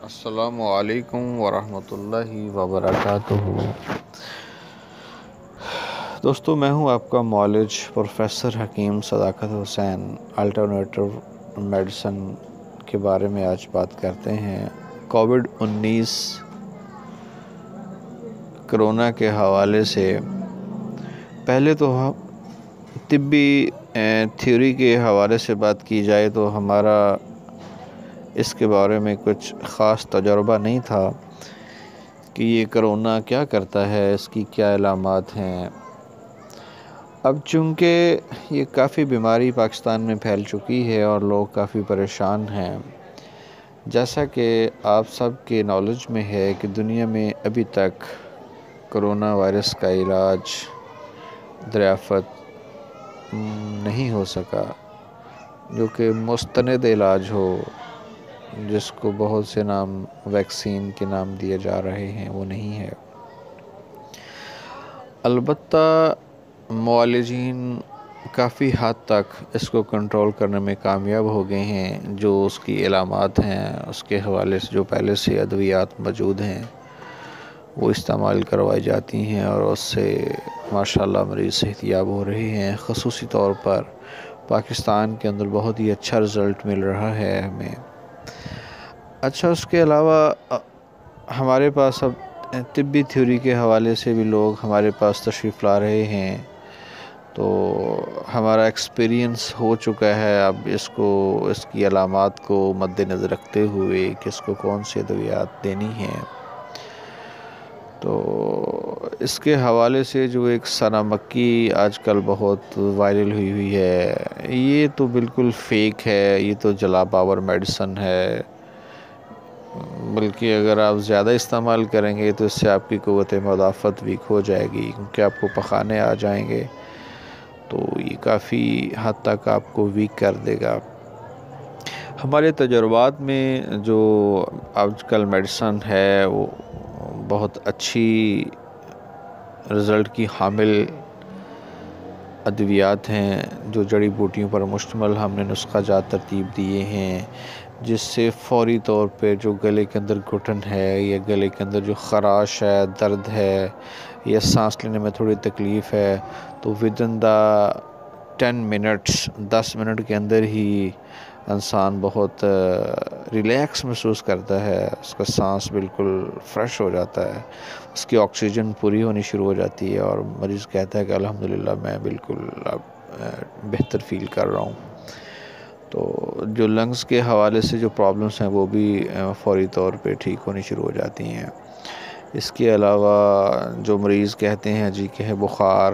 السلام علیکم ورحمۃ اللہ وبرکاتہ۔ دوستو، میں ہوں آپ کا معالج پروفیسر حکیم صداقت حسین۔ الٹرنیٹو میڈیسن کے بارے میں آج بات کرتے ہیں۔ کووڈ-19 کرونا کے حوالے سے پہلے تو طبی تھیوری کے حوالے سے بات کی جائے تو ہمارا اس کے بارے میں کچھ خاص تجربہ نہیں تھا کہ یہ کرونا کیا کرتا ہے، اس کی کیا علامات ہیں۔ اب چونکہ یہ کافی بیماری پاکستان میں پھیل چکی ہے اور لوگ کافی پریشان ہیں، جیسا کہ آپ سب کے نالج میں ہے کہ دنیا میں ابھی تک کرونا وائرس کا علاج دریافت نہیں ہو سکا، جو کہ مستند علاج ہو، جس کو بہت سے نام ویکسین کے نام دیے جا رہے ہیں، وہ نہیں ہے۔ البتہ معالجین کافی حد تک اس کو کنٹرول کرنے میں کامیاب ہو گئے ہیں۔ جو اس کی علامات ہیں، اس کے حوالے سے جو پہلے سے ادویات موجود ہیں وہ استعمال کروائی جاتی ہیں اور اس سے ماشاءاللہ مریض صحت یاب ہو رہے ہیں۔ خصوصی طور پر پاکستان کے اندر بہت ہی اچھا رزلٹ مل رہا ہے ہمیں۔ اچھا، اس کے علاوہ ہمارے پاس اب طبی تھیوری کے حوالے سے بھی لوگ ہمارے پاس تشریف لا رہے ہیں، تو ہمارا ایکسپیرینس ہو چکا ہے۔ اب اس کی علامات کو مد نظر رکھتے ہوئے کہ اس کو کون سی ادویات دینی ہیں، تو اس کے حوالے سے جو ایک ثنا مکی آج کل بہت وائرل ہوئی ہے، یہ تو بالکل فیک ہے، یہ تو جلا باور میڈیسن ہے۔ بلکہ اگر آپ زیادہ استعمال کریں گے تو اس سے آپ کی قوت مدافعت ویک ہو جائے گی، کیونکہ آپ کو پخانے آ جائیں گے، تو یہ کافی حد تک آپ کو ویک کر دے گا۔ ہمارے تجربات میں جو آج کل میڈیسن ہے وہ بہت اچھی رزلٹ کی حامل ادویات ہیں، جو جڑی بوٹیوں پر مشتمل ہم نے نسخہ جات ترتیب دیے ہیں، جس سے فوری طور پہ جو گلے کے اندر گھٹن ہے یا گلے کے اندر جو خراش ہے، درد ہے یا سانس لینے میں تھوڑی تکلیف ہے، تو ودن دا 10 منٹ کے اندر ہی انسان بہت ریلیکس محسوس کرتا ہے، اس کا سانس بالکل فریش ہو جاتا ہے، اس کی آکسیجن پوری ہونی شروع ہو جاتی ہے اور مریض کہتا ہے کہ الحمدللہ میں بالکل اب بہتر فیل کر رہا ہوں۔ تو جو لنگز کے حوالے سے جو پرابلمس ہیں وہ بھی فوری طور پہ ٹھیک ہونی شروع ہو جاتی ہیں۔ اس کے علاوہ جو مریض کہتے ہیں جی کہ بخار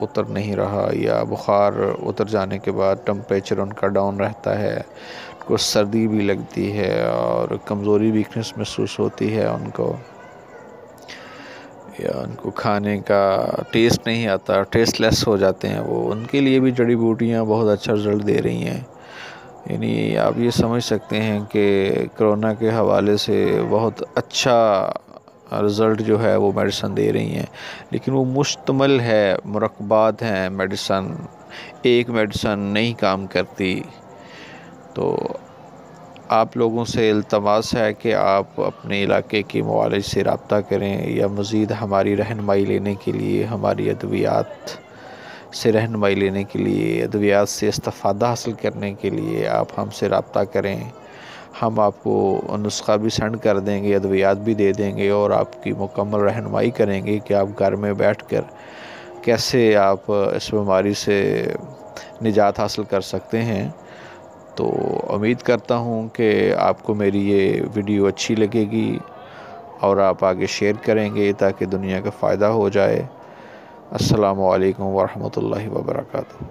اتر نہیں رہا، یا بخار اتر جانے کے بعد ٹمپریچر ان کا ڈاؤن رہتا ہے، ان کو سردی بھی لگتی ہے اور کمزوری ویکنس محسوس ہوتی ہے ان کو، یا ان کو کھانے کا ٹیسٹ نہیں آتا، ٹیسٹ لیس ہو جاتے ہیں وہ، ان کے لیے بھی جڑی بوٹیاں بہت اچھا رزلٹ دے رہی ہیں۔ یعنی آپ یہ سمجھ سکتے ہیں کہ کرونا کے حوالے سے بہت اچھا رزلٹ جو ہے وہ میڈیسن دے رہی ہیں، لیکن وہ مشتمل ہے، مرکبات ہیں میڈیسن، ایک میڈیسن نہیں کام کرتی۔ تو آپ لوگوں سے التماس ہے کہ آپ اپنے علاقے کے معالج سے رابطہ کریں، یا مزید ہماری رہنمائی لینے کے لیے، ہماری ادویات سے رہنمائی لینے کے لیے، ادویات سے استفادہ حاصل کرنے کے لیے آپ ہم سے رابطہ کریں۔ ہم آپ کو نسخہ بھی سینڈ کر دیں گے، ادویات بھی دے دیں گے، اور آپ کی مکمل رہنمائی کریں گے کہ آپ گھر میں بیٹھ کر کیسے آپ اس بیماری سے نجات حاصل کر سکتے ہیں۔ تو امید کرتا ہوں کہ آپ کو میری یہ ویڈیو اچھی لگے گی اور آپ آگے شیئر کریں گے تاکہ دنیا کا فائدہ ہو جائے۔ السلام علیکم ورحمۃ اللہ وبرکاتہ۔